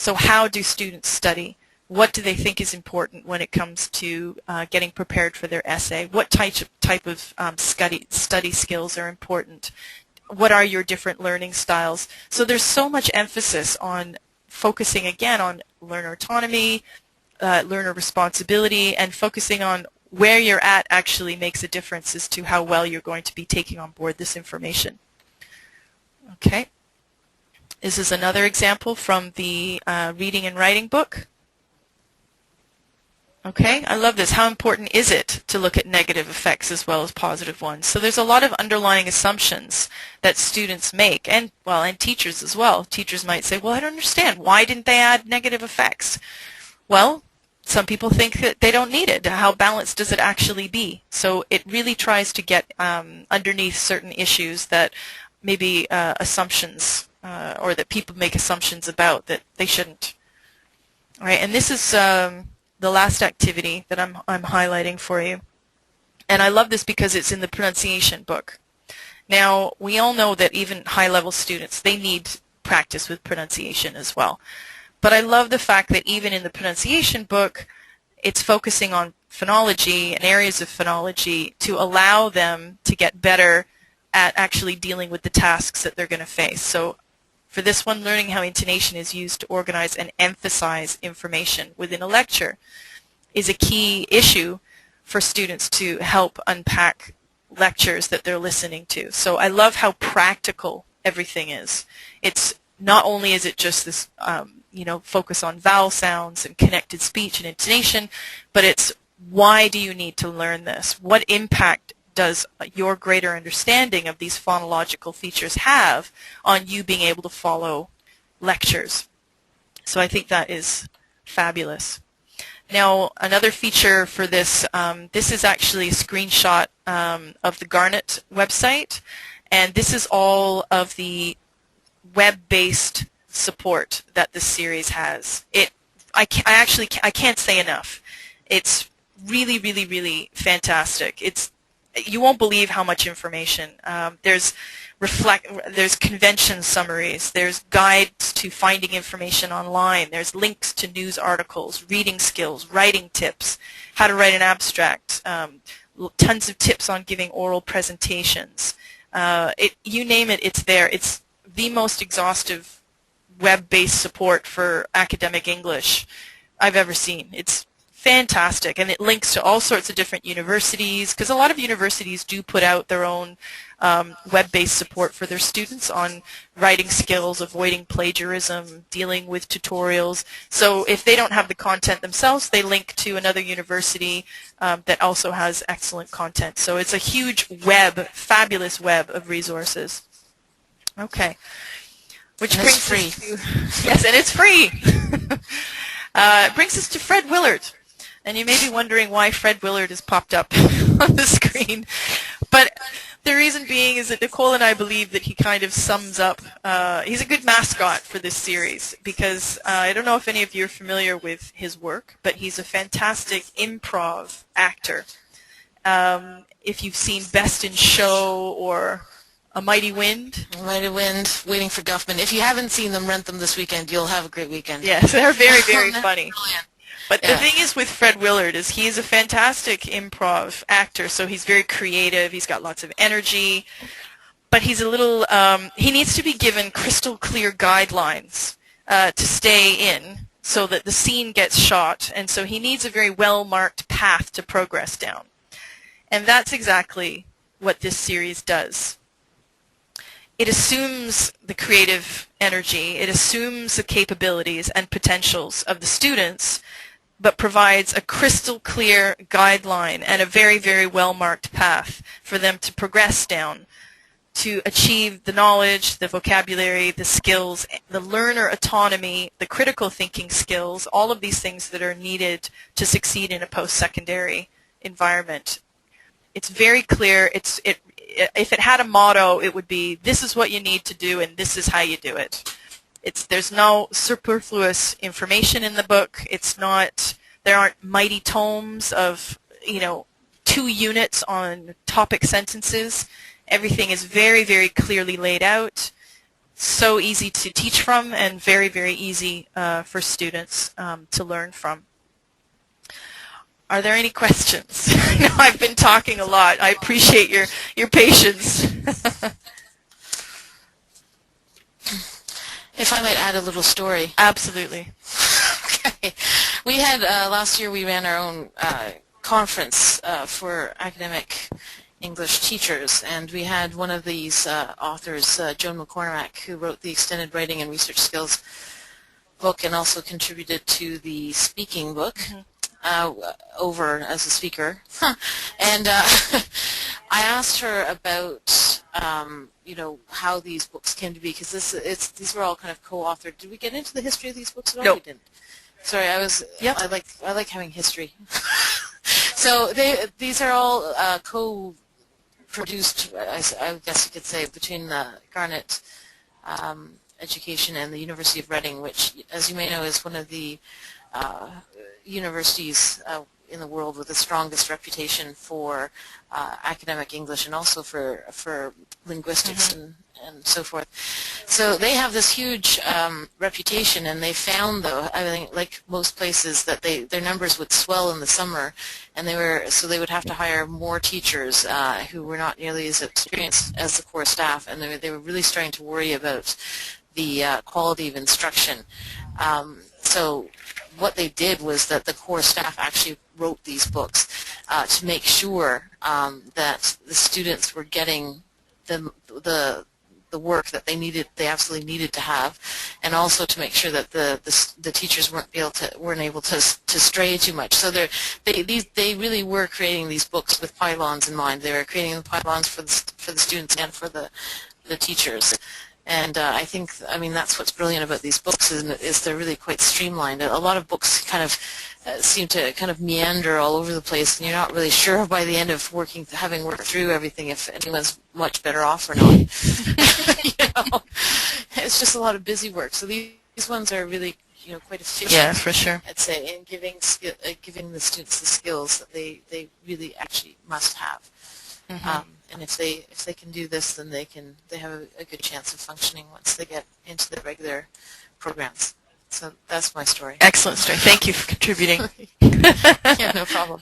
So how do students study? What do they think is important when it comes to getting prepared for their essay? What type of study skills are important? What are your different learning styles? So there's so much emphasis on focusing again on learner autonomy, learner responsibility, and focusing on where you're at actually makes a difference as to how well you're going to be taking on board this information. Okay. This is another example from the reading and writing book. Okay, I love this. How important is it to look at negative effects as well as positive ones? So there's a lot of underlying assumptions that students make, and teachers as well. Teachers might say, well, I don't understand. Why didn't they add negative effects? Well, some people think that they don't need it. How balanced does it actually be? So it really tries to get underneath certain issues that maybe assumptions or that people make assumptions about that they shouldn't. All right, and this is the last activity that I'm highlighting for you. And I love this because it's in the pronunciation book. Now, we all know that even high-level students, they need practice with pronunciation as well. But I love the fact that even in the pronunciation book, it's focusing on phonology and areas of phonology to allow them to get better at actually dealing with the tasks that they're going to face. So for this one, learning how intonation is used to organize and emphasize information within a lecture is a key issue for students to help unpack lectures that they're listening to. So I love how practical everything is. It's not only is it just this focus on vowel sounds and connected speech and intonation, but it's why do you need to learn this? What impact does your greater understanding of these phonological features have on you being able to follow lectures? So I think that is fabulous. Now, another feature for this, this is actually a screenshot of the Garnet website, and this is all of the web-based support that this series has. I can't say enough. It's really, really, really fantastic. You won't believe how much information. There's convention summaries. There's guides to finding information online. There's links to news articles, reading skills, writing tips, how to write an abstract, tons of tips on giving oral presentations. You name it, it's there. It's the most exhaustive web-based support for academic English I've ever seen. It's fantastic, and it links to all sorts of different universities, because a lot of universities do put out their own web-based support for their students on writing skills, avoiding plagiarism, dealing with tutorials. So if they don't have the content themselves, they link to another university that also has excellent content. So it's a huge web, fabulous web of resources. Okay. Which brings us to, yes, and it's free. It brings us to Fred Willard. And you may be wondering why Fred Willard has popped up on the screen. But the reason being is that Nicole and I believe that he kind of sums up, he's a good mascot for this series, because I don't know if any of you are familiar with his work, but he's a fantastic improv actor. If you've seen Best in Show or A Mighty Wind. A Mighty Wind, Waiting for Guffman. If you haven't seen them, rent them this weekend. You'll have a great weekend. Yes, they're very, very funny. Brilliant. But the thing is with Fred Willard is he is a fantastic improv actor, so he's very creative, he's got lots of energy, but he's a little, he needs to be given crystal clear guidelines to stay in so that the scene gets shot, and so he needs a very well-marked path to progress down. And that's exactly what this series does. It assumes the creative energy, it assumes the capabilities and potentials of the students, but provides a crystal clear guideline and a very, very well-marked path for them to progress down to achieve the knowledge, the vocabulary, the skills, the learner autonomy, the critical thinking skills, all of these things that are needed to succeed in a post-secondary environment. It's very clear. If it had a motto, it would be, this is what you need to do and this is how you do it. There's no superfluous information in the book. There aren't mighty tomes of, 2 units on topic sentences. Everything is very, very clearly laid out. so easy to teach from and very, very easy for students to learn from. Are there any questions? I know I've been talking a lot. I appreciate your patience. If I might add a little story. Absolutely. Okay. We had, last year we ran our own conference for academic English teachers, and we had one of these authors, Joan McCormack, who wrote the Extended Writing and Research Skills book and also contributed to the speaking book. Over as a speaker, and I asked her about how these books came to be, because these were all kind of co-authored. Did we get into the history of these books at all? No. We didn't. Sorry, Yep. I like having history. So these are all co-produced, I guess you could say, between the Garnet Education and the University of Reading, which, as you may know, is one of the universities in the world with the strongest reputation for academic English and also for linguistics and so forth. So they have this huge reputation, and they found, though, I think, like most places, that their numbers would swell in the summer, and so they would have to hire more teachers who were not nearly as experienced as the core staff, and they were really starting to worry about the quality of instruction. So what they did was that the core staff actually wrote these books to make sure that the students were getting the work that they absolutely needed to have, and also to make sure that the teachers weren't able to stray too much. So they really were creating these books with pylons in mind. They were creating the pylons for the students and for the teachers. And I mean, that's what's brilliant about these books is they're really quite streamlined. A lot of books kind of seem to kind of meander all over the place, and you're not really sure by the end of having worked through everything if anyone's much better off or not. It's just a lot of busy work. So these ones are really quite efficient. Yeah, for sure. I'd say in giving the students the skills that they really actually must have. Mm-hmm. And if they can do this, then they have a good chance of functioning once they get into the regular programs. So that's my story. Excellent story. Thank you for contributing. Yeah, no problem.